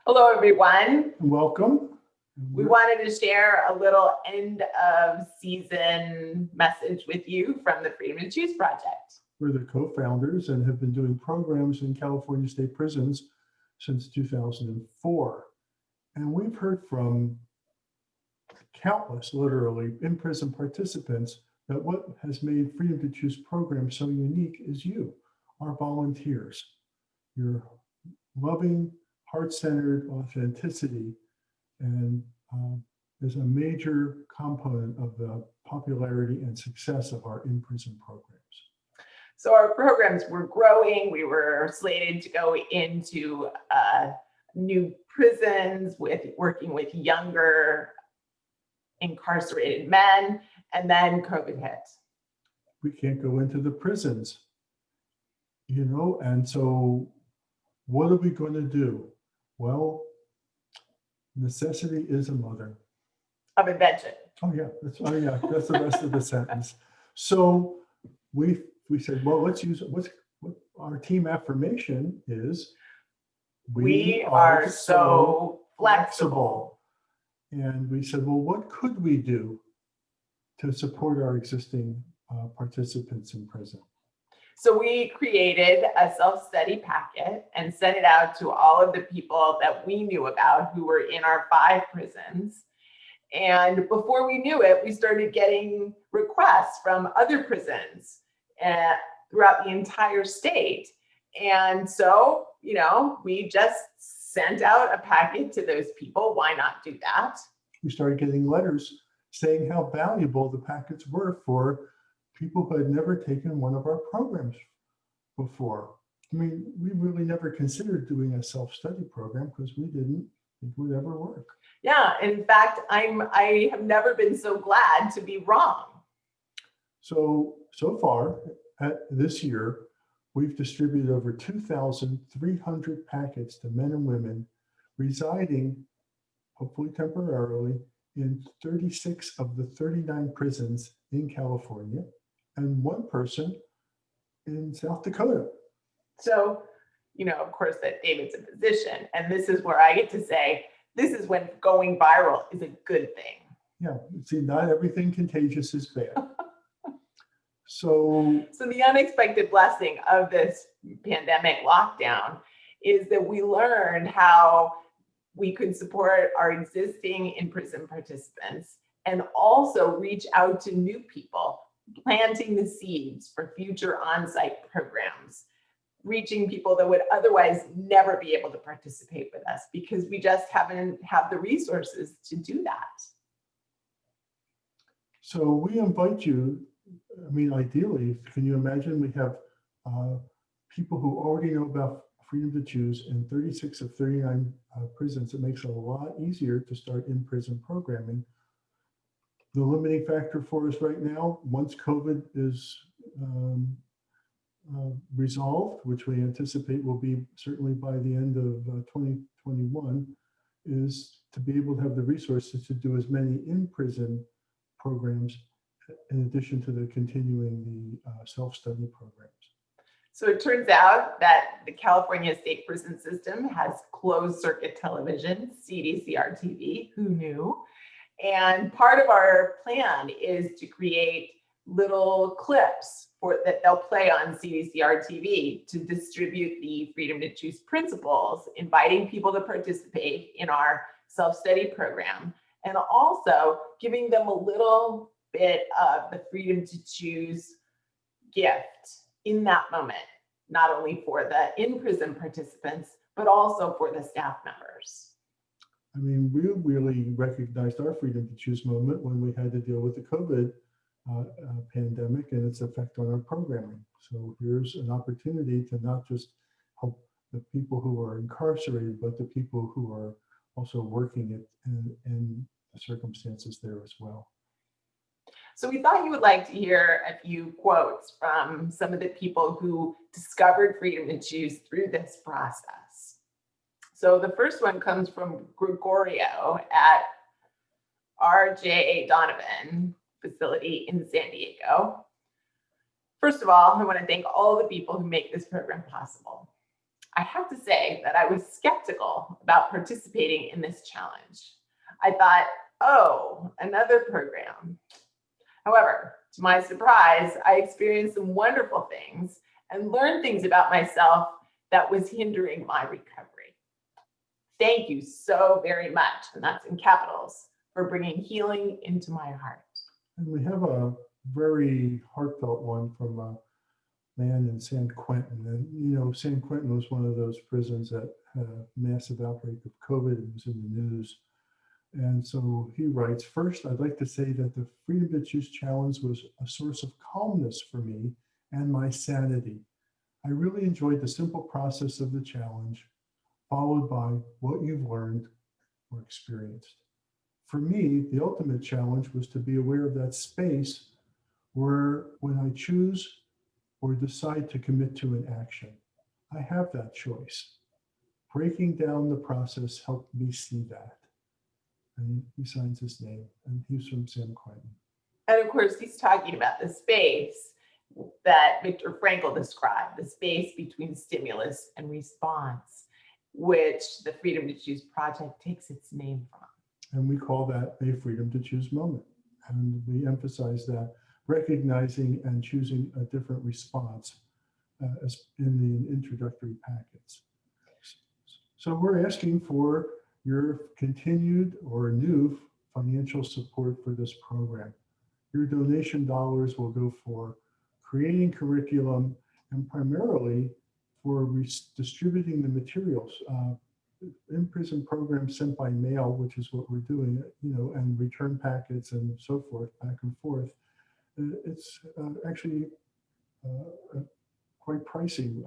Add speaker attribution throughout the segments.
Speaker 1: Hello, everyone.
Speaker 2: Welcome.
Speaker 1: We wanted to share a little end of season message with you from the Freedom to Choose Project.
Speaker 2: We're the co-founders and have been doing programs in California state prisons since 2004. And we've heard from countless, literally, in-prison participants that what has made Freedom to Choose program so unique is you, our volunteers. Your loving, heart-centered authenticity and is a major component of the popularity and success of our in-prison programs.
Speaker 1: So our programs were growing. We were slated to go into new prisons working with younger incarcerated men, and then COVID hit.
Speaker 2: We can't go into the prisons, and so what are we going to do? Well, necessity is a mother
Speaker 1: of invention.
Speaker 2: Oh yeah, that's the rest of the sentence. So we said, well, let's use what our team affirmation is.
Speaker 1: We are so flexible.
Speaker 2: And we said, well, what could we do to support our existing participants in prison?
Speaker 1: So we created a self-study packet and sent it out to all of the people that we knew about who were in our 5 prisons. And before we knew it, we started getting requests from other prisons throughout the entire state. And so, we just sent out a packet to those people. Why not do that?
Speaker 2: We started getting letters saying how valuable the packets were for people who had never taken one of our programs before. I mean, we really never considered doing a self-study program because we didn't think it would ever work.
Speaker 1: Yeah, in fact, I have never been so glad to be wrong.
Speaker 2: So far, this year, we've distributed over 2,300 packets to men and women residing, hopefully temporarily, in 36 of the 39 prisons in California, and 1 person in South Dakota.
Speaker 1: So, of course, that David's a physician, and this is where I get to say, this is when going viral is a good thing.
Speaker 2: Yeah, see, not everything contagious is bad. So
Speaker 1: the unexpected blessing of this pandemic lockdown is that we learned how we could support our existing in-prison participants and also reach out to new people, planting the seeds for future on-site programs, reaching people that would otherwise never be able to participate with us because we just haven't had the resources to do that.
Speaker 2: So we invite you, ideally, can you imagine we have people who already know about Freedom to Choose in 36 of 39 prisons. It makes it a lot easier to start in-prison programming. The limiting factor for us right now, once COVID is resolved, which we anticipate will be certainly by the end of 2021, is to be able to have the resources to do as many in-prison programs in addition to the continuing the self-study programs.
Speaker 1: So it turns out that the California state prison system has closed circuit television, CDCR TV, who knew? And part of our plan is to create little clips that they'll play on CDCR TV to distribute the Freedom to Choose principles, inviting people to participate in our self-study program, and also giving them a little bit of the Freedom to Choose gift in that moment, not only for the in-prison participants, but also for the staff members.
Speaker 2: We really recognized our Freedom to Choose moment when we had to deal with the COVID pandemic and its effect on our programming. So here's an opportunity to not just help the people who are incarcerated, but the people who are also working in the circumstances there as well.
Speaker 1: So we thought you would like to hear a few quotes from some of the people who discovered Freedom to Choose through this process. So the first one comes from Gregorio at RJ Donovan facility in San Diego. First of all, I want to thank all the people who make this program possible. I have to say that I was skeptical about participating in this challenge. I thought, oh, another program. However, to my surprise, I experienced some wonderful things and learned things about myself that was hindering my recovery. Thank you so very much, and that's in capitals, for bringing healing into my heart.
Speaker 2: And we have a very heartfelt one from a man in San Quentin. And, you know, San Quentin was one of those prisons that had a massive outbreak of COVID and was in the news. And so he writes, first, I'd like to say that the Freedom to Choose Challenge was a source of calmness for me and my sanity. I really enjoyed the simple process of the challenge, followed by what you've learned or experienced. For me, the ultimate challenge was to be aware of that space where when I choose or decide to commit to an action, I have that choice. Breaking down the process helped me see that. And he signs his name, and he's from San Quentin.
Speaker 1: And of course, he's talking about the space that Viktor Frankl described, the space between stimulus and response, which the Freedom to Choose Project takes its name from.
Speaker 2: And we call that a freedom to choose moment. And we emphasize that recognizing and choosing a different response as in the introductory packets. So we're asking for your continued or new financial support for this program. Your donation dollars will go for creating curriculum and primarily for distributing the materials. In-prison programs sent by mail, which is what we're doing, you know, and return packets and so forth, back and forth. It's actually quite pricey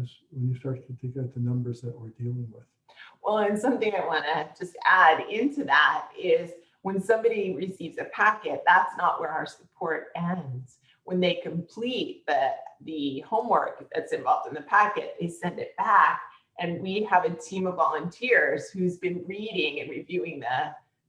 Speaker 2: as when you start to get the numbers that we're dealing with.
Speaker 1: Well, and something I want to just add into that is when somebody receives a packet, that's not where our support ends. When they complete the homework that's involved in the packet, they send it back. And we have a team of volunteers who's been reading and reviewing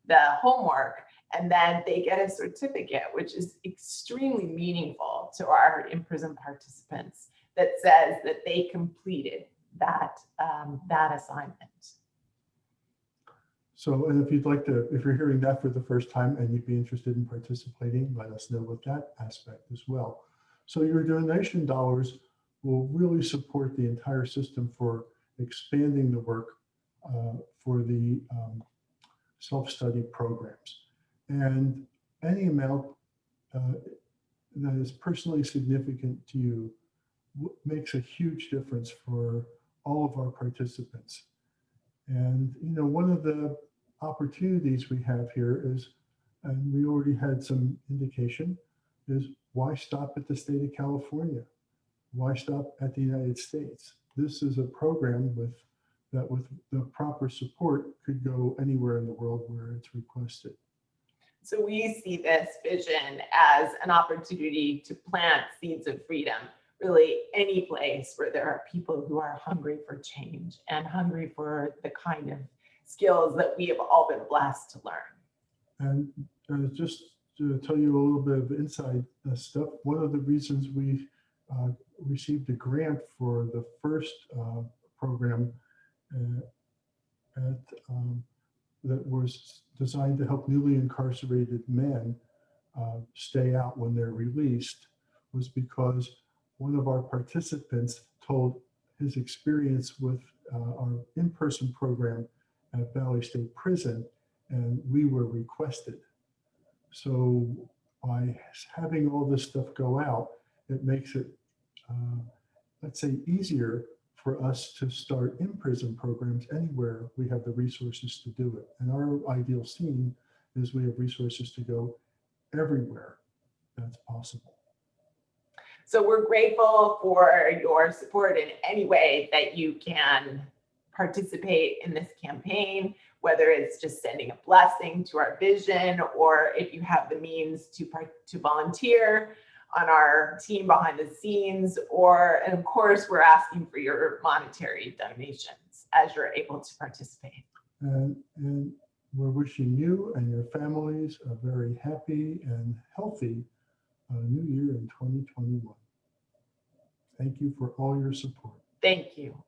Speaker 1: the homework. And then they get a certificate, which is extremely meaningful to our in-prison participants that says that they completed that assignment.
Speaker 2: So, and if you'd like to, if you're hearing that for the first time and you'd be interested in participating, let us know with that aspect as well. So your donation dollars will really support the entire system for expanding the work for the self-study programs. And any amount that is personally significant to you makes a huge difference for all of our participants. And, you know, one of the opportunities we have here is, and we already had some indication, is why stop at the state of California? Why stop at the United States? This is a program that with the proper support could go anywhere in the world where it's requested.
Speaker 1: So we see this vision as an opportunity to plant seeds of freedom, really any place where there are people who are hungry for change and hungry for the kind of skills that we have all been blessed to learn.
Speaker 2: And just to tell you a little bit of inside stuff, one of the reasons we received a grant for the first program that was designed to help newly incarcerated men stay out when they're released was because one of our participants told his experience with our in-person program at Valley State Prison, and we were requested. So by having all this stuff go out, it makes it, let's say, easier for us to start in-prison programs anywhere we have the resources to do it. And our ideal scene is we have resources to go everywhere that's possible.
Speaker 1: So we're grateful for your support in any way that you can participate in this campaign, whether it's just sending a blessing to our vision, or if you have the means to volunteer on our team behind the scenes, and of course, we're asking for your monetary donations as you're able to participate.
Speaker 2: And we're wishing you and your families a very happy and healthy new year in 2021. Thank you for all your support.
Speaker 1: Thank you.